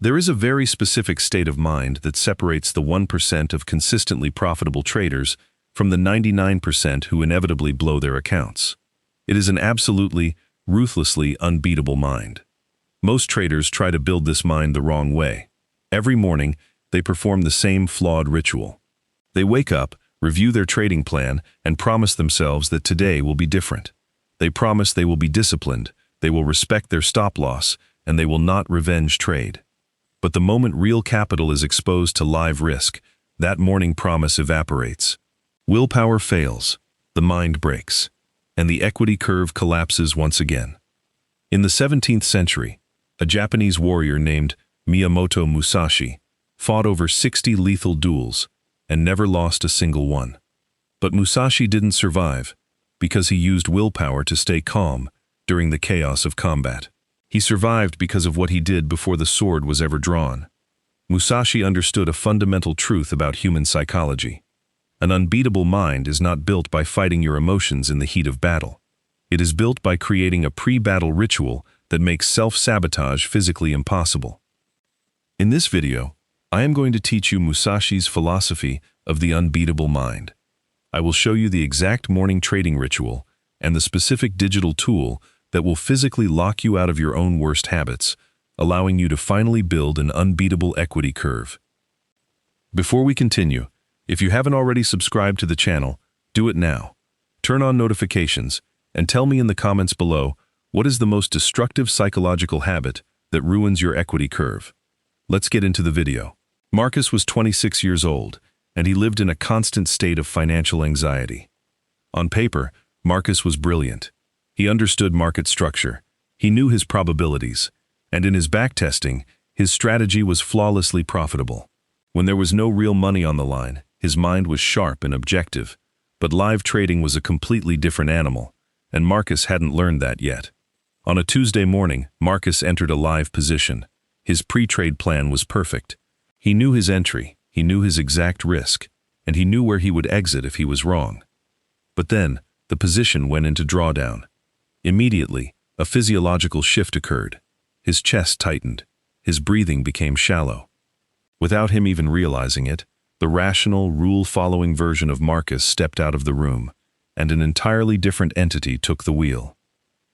There is a very specific state of mind that separates the 1% of consistently profitable traders from the 99% who inevitably blow their accounts. It is an absolutely, ruthlessly unbeatable mind. Most traders try to build this mind the wrong way. Every morning, they perform the same flawed ritual. They wake up, review their trading plan, and promise themselves that today will be different. They promise they will be disciplined, they will respect their stop loss, and they will not revenge trade. But the moment real capital is exposed to live risk, that morning promise evaporates. Willpower fails, the mind breaks, and the equity curve collapses once again. In the 17th century, a Japanese warrior named Miyamoto Musashi fought over 60 lethal duels and never lost a single one. But Musashi didn't survive because he used willpower to stay calm during the chaos of combat. He survived because of what he did before the sword was ever drawn. Musashi understood a fundamental truth about human psychology. An unbeatable mind is not built by fighting your emotions in the heat of battle. It is built by creating a pre-battle ritual that makes self-sabotage physically impossible. In this video, I am going to teach you Musashi's philosophy of the unbeatable mind. I will show you the exact morning trading ritual and the specific digital tool that will physically lock you out of your own worst habits, allowing you to finally build an unbeatable equity curve. Before we continue, if you haven't already subscribed to the channel, do it now. Turn on notifications and tell me in the comments below what is the most destructive psychological habit that ruins your equity curve. Let's get into the video. Marcus was 26 years old, and he lived in a constant state of financial anxiety. On paper, Marcus was brilliant. He understood market structure, he knew his probabilities, and in his backtesting, his strategy was flawlessly profitable. When there was no real money on the line, his mind was sharp and objective, but live trading was a completely different animal, and Marcus hadn't learned that yet. On a Tuesday morning, Marcus entered a live position. His pre-trade plan was perfect. He knew his entry, he knew his exact risk, and he knew where he would exit if he was wrong. But then, the position went into drawdown. Immediately, a physiological shift occurred. His chest tightened. His breathing became shallow. Without him even realizing it, the rational, rule-following version of Marcus stepped out of the room, and an entirely different entity took the wheel.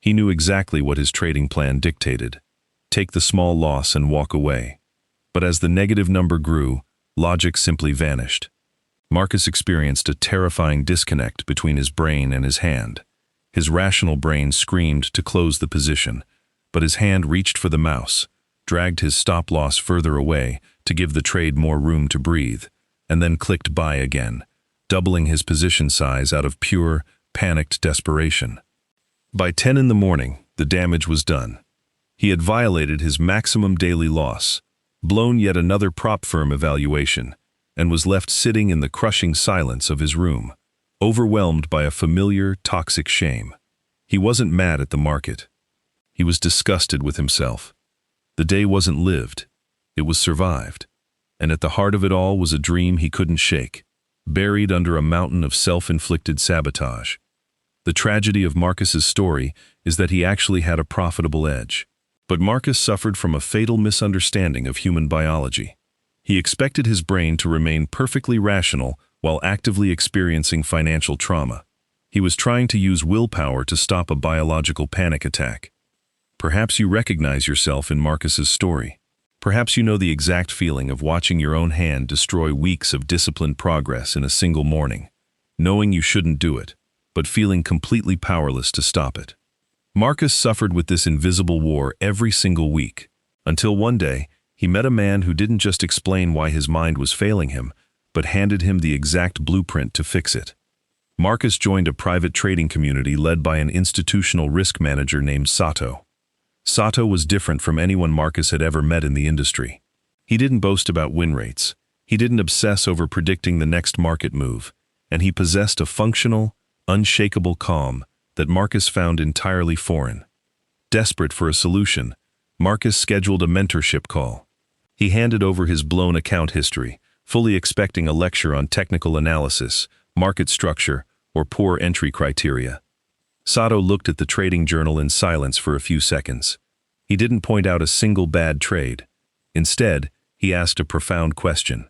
He knew exactly what his trading plan dictated: take the small loss and walk away. But as the negative number grew, logic simply vanished. Marcus experienced a terrifying disconnect between his brain and his hand. His rational brain screamed to close the position, but his hand reached for the mouse, dragged his stop-loss further away to give the trade more room to breathe, and then clicked buy again, doubling his position size out of pure, panicked desperation. By 10 in the morning, the damage was done. He had violated his maximum daily loss, blown yet another prop firm evaluation, and was left sitting in the crushing silence of his room, overwhelmed by a familiar, toxic shame. He wasn't mad at the market. He was disgusted with himself. The day wasn't lived, it was survived. And at the heart of it all was a dream he couldn't shake, buried under a mountain of self-inflicted sabotage. The tragedy of Marcus's story is that he actually had a profitable edge. But Marcus suffered from a fatal misunderstanding of human biology. He expected his brain to remain perfectly rational while actively experiencing financial trauma. He was trying to use willpower to stop a biological panic attack. Perhaps you recognize yourself in Marcus's story. Perhaps you know the exact feeling of watching your own hand destroy weeks of disciplined progress in a single morning, knowing you shouldn't do it, but feeling completely powerless to stop it. Marcus suffered with this invisible war every single week, until one day he met a man who didn't just explain why his mind was failing him, but handed him the exact blueprint to fix it. Marcus joined a private trading community led by an institutional risk manager named Sato. Sato was different from anyone Marcus had ever met in the industry. He didn't boast about win rates, he didn't obsess over predicting the next market move, and he possessed a functional, unshakable calm that Marcus found entirely foreign. Desperate for a solution, Marcus scheduled a mentorship call. He handed over his blown account history, fully expecting a lecture on technical analysis, market structure, or poor entry criteria. Sato looked at the trading journal in silence for a few seconds. He didn't point out a single bad trade. Instead, he asked a profound question.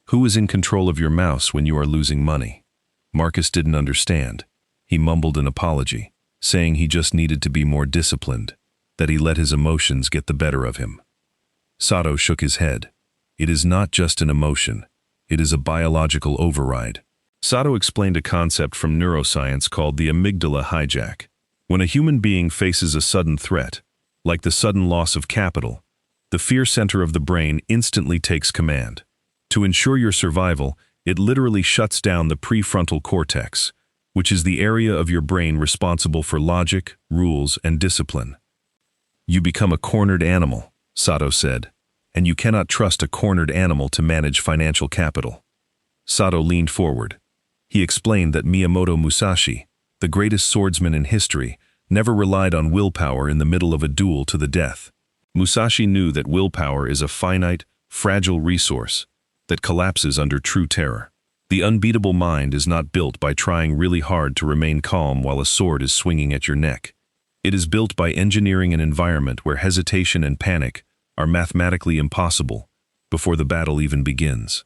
Who is in control of your mouse when you are losing money? Marcus didn't understand. He mumbled an apology, saying he just needed to be more disciplined, that he let his emotions get the better of him. Sato shook his head. It is not just an emotion. It is a biological override. Sato explained a concept from neuroscience called the amygdala hijack. When a human being faces a sudden threat, like the sudden loss of capital, the fear center of the brain instantly takes command. To ensure your survival, it literally shuts down the prefrontal cortex, which is the area of your brain responsible for logic, rules, and discipline. You become a cornered animal, Sato said, and you cannot trust a cornered animal to manage financial capital. Sato leaned forward. He explained that Miyamoto Musashi, the greatest swordsman in history, never relied on willpower in the middle of a duel to the death. Musashi knew that willpower is a finite, fragile resource that collapses under true terror. The unbeatable mind is not built by trying really hard to remain calm while a sword is swinging at your neck. It is built by engineering an environment where hesitation and panic are mathematically impossible before the battle even begins.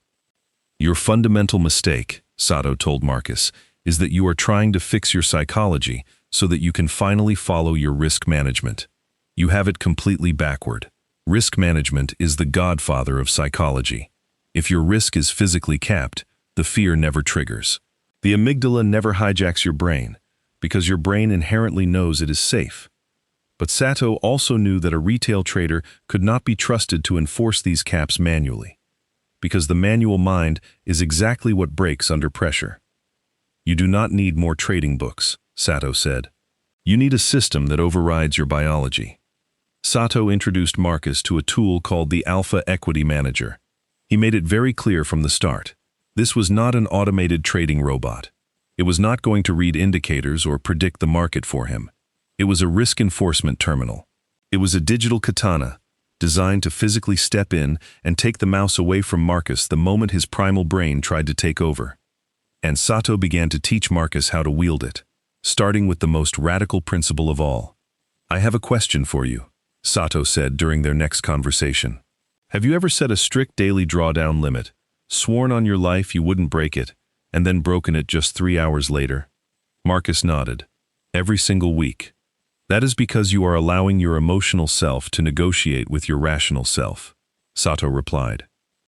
Your fundamental mistake, Sato told Marcus, is that you are trying to fix your psychology so that you can finally follow your risk management. You have it completely backward. Risk management is the godfather of psychology. If your risk is physically capped, the fear never triggers. The amygdala never hijacks your brain, because your brain inherently knows it is safe. But Sato also knew that a retail trader could not be trusted to enforce these caps manually, because the manual mind is exactly what breaks under pressure. You do not need more trading books, Sato said. You need a system that overrides your biology. Sato introduced Marcus to a tool called the Alpha Equity Manager. He made it very clear from the start. This was not an automated trading robot. It was not going to read indicators or predict the market for him. It was a risk enforcement terminal. It was a digital katana, designed to physically step in and take the mouse away from Marcus the moment his primal brain tried to take over. And Sato began to teach Marcus how to wield it, starting with the most radical principle of all. I have a question for you, Sato said during their next conversation. Have you ever set a strict daily drawdown limit, sworn on your life you wouldn't break it, and then broken it just 3 hours later? Marcus nodded. Every single week. That is because you are allowing your emotional self to negotiate with your rational self, Sato replied.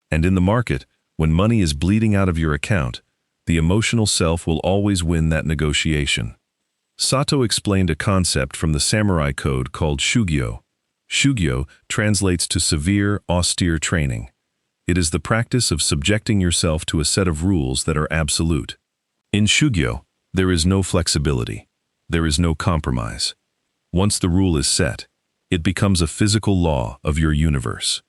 And in the market, when money is bleeding out of your account, the emotional self will always win that negotiation. Sato explained a concept from the samurai code called shugyo. Shugyo translates to severe, austere training. It is the practice of subjecting yourself to a set of rules that are absolute. In shugyo, there is no flexibility. There is no compromise. Once the rule is set, it becomes a physical law of your universe.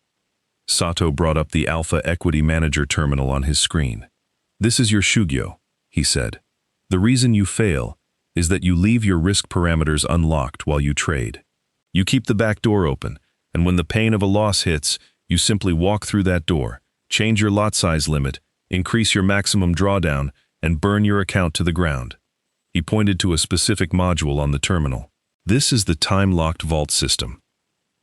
Sato brought up the Alpha Equity Manager terminal on his screen. This is your shugyo, he said. The reason you fail is that you leave your risk parameters unlocked while you trade. You keep the back door open, and when the pain of a loss hits, you simply walk through that door, change your lot size limit, increase your maximum drawdown, and burn your account to the ground. He pointed to a specific module on the terminal. This is the time-locked vault system.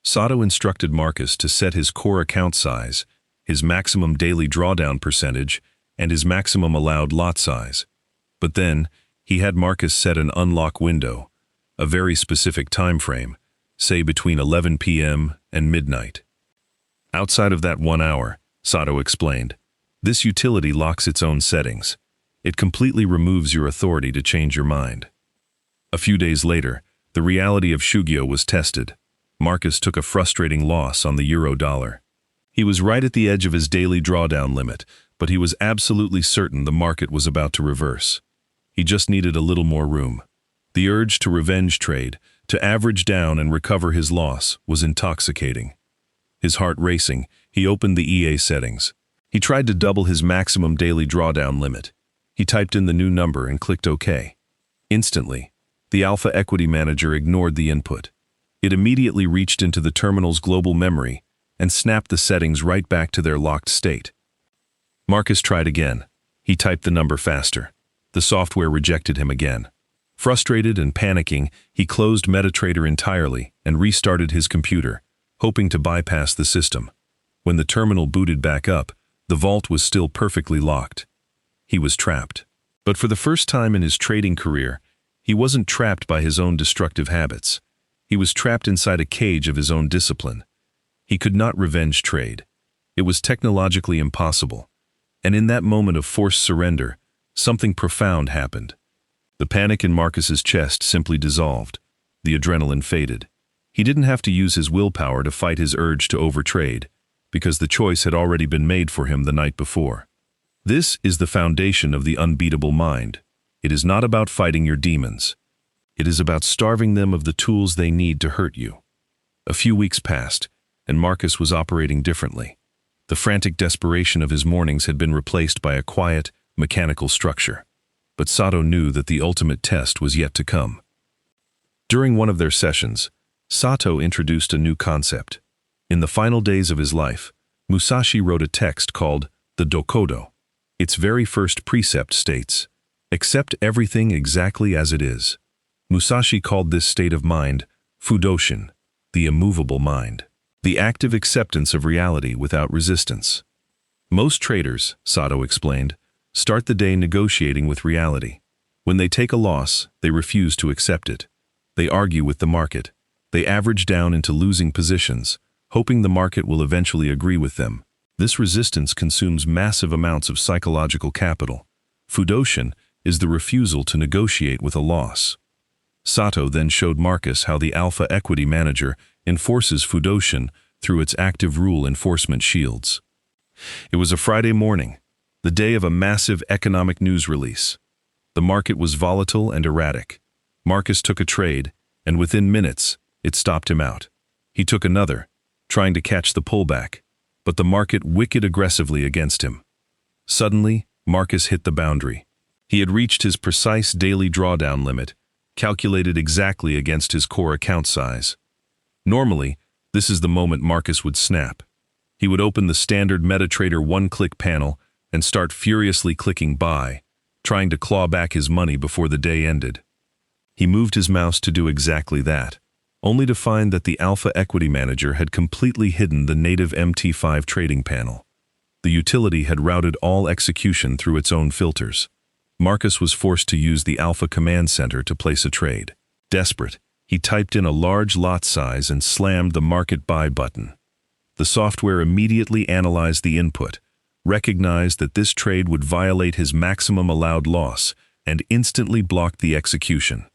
Sato instructed Marcus to set his core account size, his maximum daily drawdown percentage, and his maximum allowed lot size. But then, he had Marcus set an unlock window, a very specific time frame, say between 11 p.m. and midnight. Outside of that 1 hour, Sato explained, this utility locks its own settings. It completely removes your authority to change your mind. A few days later, the reality of shugyo was tested. Marcus took a frustrating loss on the euro-dollar. He was right at the edge of his daily drawdown limit, but he was absolutely certain the market was about to reverse. He just needed a little more room. The urge to revenge trade, to average down and recover his loss, was intoxicating. His heart racing, he opened the EA settings. He tried to double his maximum daily drawdown limit. He typed in the new number and clicked OK. Instantly, the Alpha Equity Manager ignored the input. It immediately reached into the terminal's global memory and snapped the settings right back to their locked state. Marcus tried again. He typed the number faster. The software rejected him again. Frustrated and panicking, he closed MetaTrader entirely and restarted his computer, hoping to bypass the system. When the terminal booted back up, the vault was still perfectly locked. He was trapped. But for the first time in his trading career, he wasn't trapped by his own destructive habits. He was trapped inside a cage of his own discipline. He could not revenge trade. It was technologically impossible. And in that moment of forced surrender, something profound happened. The panic in Marcus's chest simply dissolved. The adrenaline faded. He didn't have to use his willpower to fight his urge to overtrade, because the choice had already been made for him the night before. This is the foundation of the unbeatable mind. It is not about fighting your demons. It is about starving them of the tools they need to hurt you. A few weeks passed, and Marcus was operating differently. The frantic desperation of his mornings had been replaced by a quiet, mechanical structure. But Sato knew that the ultimate test was yet to come. During one of their sessions, Sato introduced a new concept. In the final days of his life, Musashi wrote a text called the Dokodo. Its very first precept states, "Accept everything exactly as it is." Musashi called this state of mind Fudoshin, the immovable mind, the active acceptance of reality without resistance. Most traders, Sato explained, start the day negotiating with reality. When they take a loss, they refuse to accept it. They argue with the market. They average down into losing positions, hoping the market will eventually agree with them. This resistance consumes massive amounts of psychological capital. Fudoshin is the refusal to negotiate with a loss. Sato then showed Marcus how the Alpha Equity Manager enforces Fudoshin through its active rule enforcement shields. It was a Friday morning, the day of a massive economic news release. The market was volatile and erratic. Marcus took a trade, and within minutes, it stopped him out. He took another, trying to catch the pullback, but the market wicked aggressively against him. Suddenly, Marcus hit the boundary. He had reached his precise daily drawdown limit, calculated exactly against his core account size. Normally, this is the moment Marcus would snap. He would open the standard MetaTrader one-click panel and start furiously clicking buy, trying to claw back his money before the day ended. He moved his mouse to do exactly that, only to find that the Alpha Equity Manager had completely hidden the native MT5 trading panel. The utility had routed all execution through its own filters. Marcus was forced to use the Alpha Command Center to place a trade. Desperate, he typed in a large lot size and slammed the Market Buy button. The software immediately analyzed the input, recognized that this trade would violate his maximum allowed loss, and instantly blocked the execution.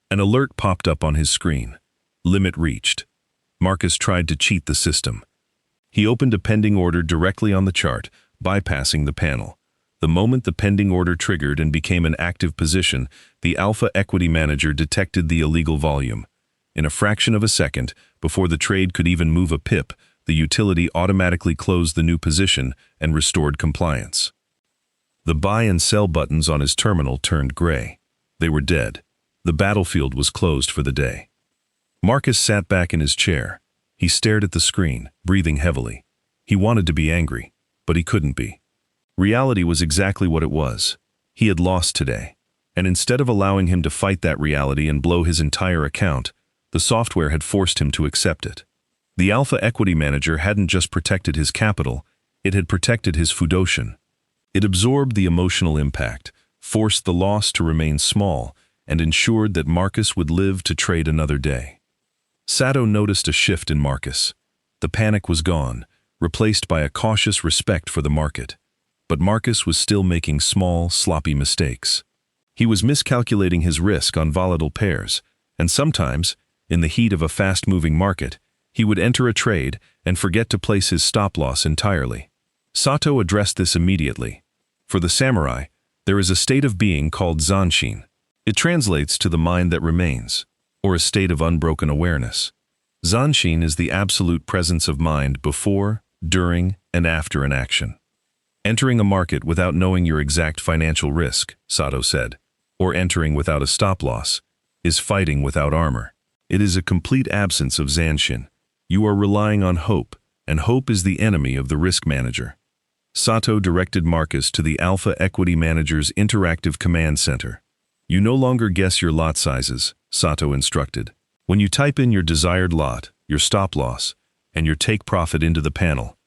An alert popped up on his screen. Limit reached. Marcus tried to cheat the system. He opened a pending order directly on the chart, bypassing the panel. The moment the pending order triggered and became an active position, the Alpha Equity Manager detected the illegal volume. In a fraction of a second, before the trade could even move a pip, the utility automatically closed the new position and restored compliance. The buy and sell buttons on his terminal turned gray. They were dead. The battlefield was closed for the day. Marcus sat back in his chair. He stared at the screen, breathing heavily. He wanted to be angry, but he couldn't be. Reality was exactly what it was. He had lost today. And instead of allowing him to fight that reality and blow his entire account, the software had forced him to accept it. The Alpha Equity Manager hadn't just protected his capital, it had protected his Fudoshin. It absorbed the emotional impact, forced the loss to remain small, and ensured that Marcus would live to trade another day. Sato noticed a shift in Marcus. The panic was gone, replaced by a cautious respect for the market. But Marcus was still making small, sloppy mistakes. He was miscalculating his risk on volatile pairs, and sometimes, in the heat of a fast-moving market, he would enter a trade and forget to place his stop-loss entirely. Sato addressed this immediately. For the samurai, there is a state of being called zanshin. It translates to the mind that remains, or a state of unbroken awareness. Zanshin is the absolute presence of mind before, during, and after an action. Entering a market without knowing your exact financial risk, Sato said, or entering without a stop-loss, is fighting without armor. It is a complete absence of zanshin. You are relying on hope, and hope is the enemy of the risk manager. Sato directed Marcus to the Alpha Equity Manager's interactive command center. You no longer guess your lot sizes, Sato instructed. When you type in your desired lot, your stop-loss, and your take profit into the panel,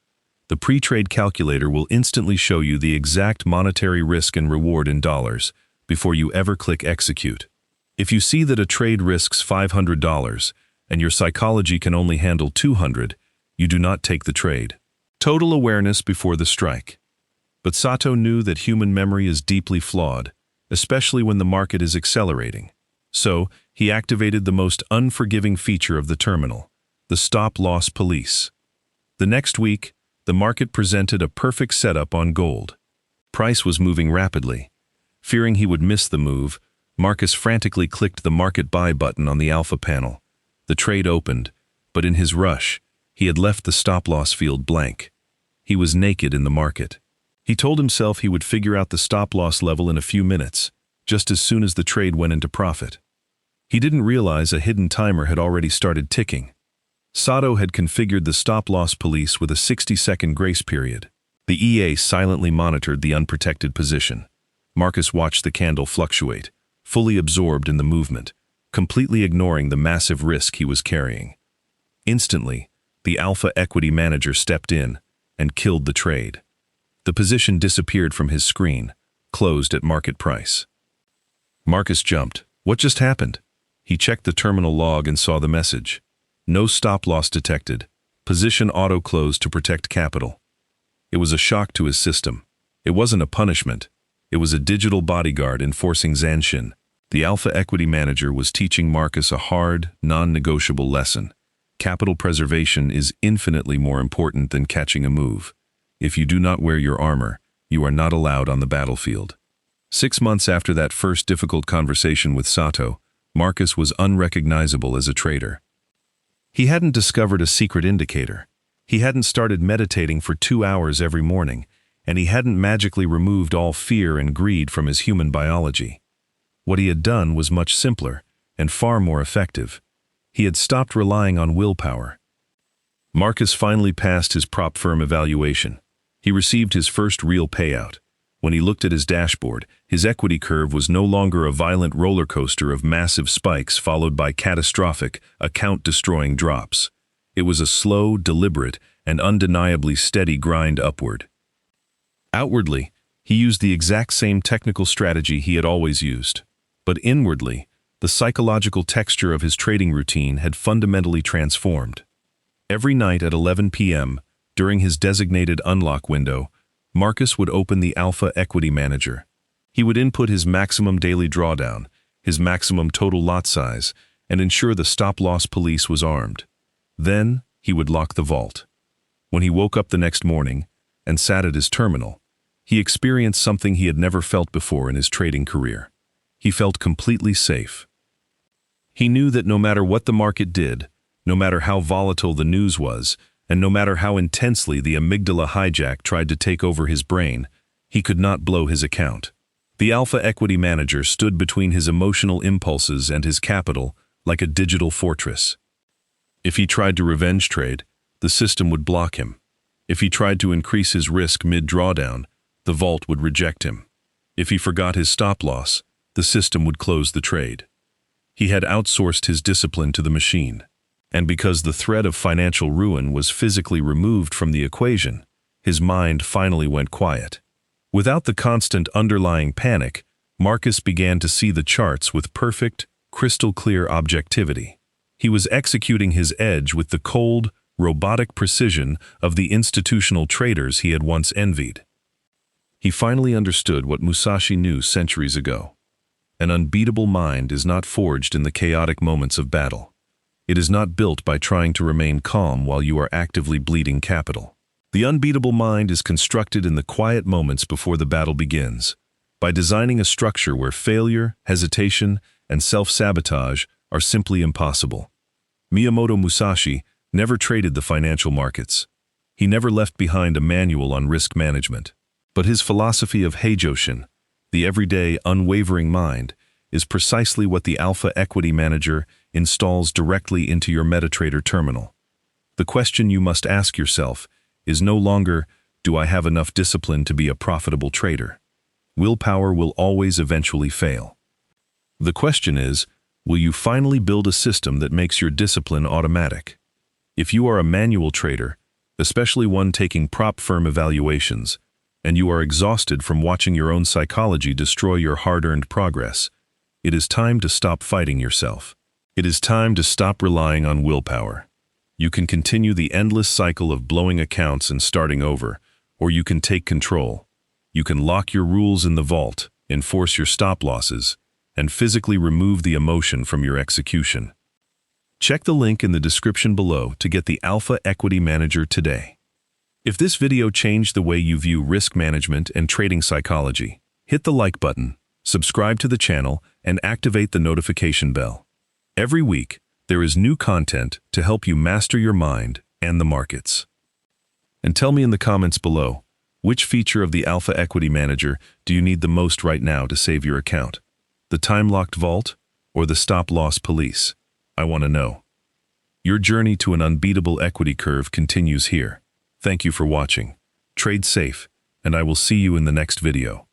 The pre-trade calculator will instantly show you the exact monetary risk and reward in dollars before you ever click execute. If you see that a trade risks $500 and your psychology can only handle $200, you do not take the trade. Total awareness before the strike. But Sato knew that human memory is deeply flawed, especially when the market is accelerating. So, he activated the most unforgiving feature of the terminal, the stop-loss police. The next week, the market presented a perfect setup on gold. Price was moving rapidly. Fearing he would miss the move, Marcus frantically clicked the market buy button on the alpha panel. The trade opened, but in his rush, he had left the stop-loss field blank. He was naked in the market. He told himself he would figure out the stop-loss level in a few minutes, just as soon as the trade went into profit. He didn't realize a hidden timer had already started ticking. Sato had configured the stop-loss police with a 60-second grace period. The EA silently monitored the unprotected position. Marcus watched the candle fluctuate, fully absorbed in the movement, completely ignoring the massive risk he was carrying. Instantly, the alpha equity manager stepped in and killed the trade. The position disappeared from his screen, closed at market price. Marcus jumped. What just happened? He checked the terminal log and saw the message. No stop-loss detected. Position auto-closed to protect capital. It was a shock to his system. It wasn't a punishment. It was a digital bodyguard enforcing Zanshin. The alpha equity manager was teaching Marcus a hard, non-negotiable lesson. Capital preservation is infinitely more important than catching a move. If you do not wear your armor, you are not allowed on the battlefield. 6 months after that first difficult conversation with Sato, Marcus was unrecognizable as a trader. He hadn't discovered a secret indicator. He hadn't started meditating for 2 hours every morning, and he hadn't magically removed all fear and greed from his human biology. What he had done was much simpler and far more effective. He had stopped relying on willpower. Marcus finally passed his prop firm evaluation. He received his first real payout. When he looked at his dashboard, his equity curve was no longer a violent roller coaster of massive spikes followed by catastrophic, account-destroying drops. It was a slow, deliberate, and undeniably steady grind upward. Outwardly, he used the exact same technical strategy he had always used. But inwardly, the psychological texture of his trading routine had fundamentally transformed. Every night at 11 p.m., during his designated unlock window, Marcus would open the Alpha Equity Manager. He would input his maximum daily drawdown, his maximum total lot size, and ensure the stop-loss police was armed. Then, he would lock the vault. When he woke up the next morning and sat at his terminal, he experienced something he had never felt before in his trading career. He felt completely safe. He knew that no matter what the market did, no matter how volatile the news was, and no matter how intensely the amygdala hijack tried to take over his brain, he could not blow his account. The Alpha Equity Manager stood between his emotional impulses and his capital like a digital fortress. If he tried to revenge trade, the system would block him. If he tried to increase his risk mid-drawdown, the vault would reject him. If he forgot his stop-loss, the system would close the trade. He had outsourced his discipline to the machine. And because the threat of financial ruin was physically removed from the equation, his mind finally went quiet. Without the constant underlying panic, Marcus began to see the charts with perfect, crystal-clear objectivity. He was executing his edge with the cold, robotic precision of the institutional traders he had once envied. He finally understood what Musashi knew centuries ago. An unbeatable mind is not forged in the chaotic moments of battle. It is not built by trying to remain calm while you are actively bleeding capital. The unbeatable mind is constructed in the quiet moments before the battle begins, by designing a structure where failure, hesitation, and self-sabotage are simply impossible. Miyamoto Musashi never traded the financial markets. He never left behind a manual on risk management. But his philosophy of Heijoshin, the everyday, unwavering mind, is precisely what the Alpha Equity Manager installs directly into your MetaTrader terminal. The question you must ask yourself is no longer, do I have enough discipline to be a profitable trader? Willpower will always eventually fail. The question is, will you finally build a system that makes your discipline automatic? If you are a manual trader, especially one taking prop firm evaluations, and you are exhausted from watching your own psychology destroy your hard-earned progress. It is time to stop fighting yourself. It is time to stop relying on willpower. You can continue the endless cycle of blowing accounts and starting over, or you can take control. You can lock your rules in the vault, enforce your stop losses, and physically remove the emotion from your execution. Check the link in the description below to get the Alpha Equity Manager today. If this video changed the way you view risk management and trading psychology, hit the like button, subscribe to the channel, and activate the notification bell. Every week, there is new content to help you master your mind and the markets. And tell me in the comments below, which feature of the Alpha Equity Manager do you need the most right now to save your account? The time-locked vault or the stop-loss police? I want to know. Your journey to an unbeatable equity curve continues here. Thank you for watching. Trade safe, and I will see you in the next video.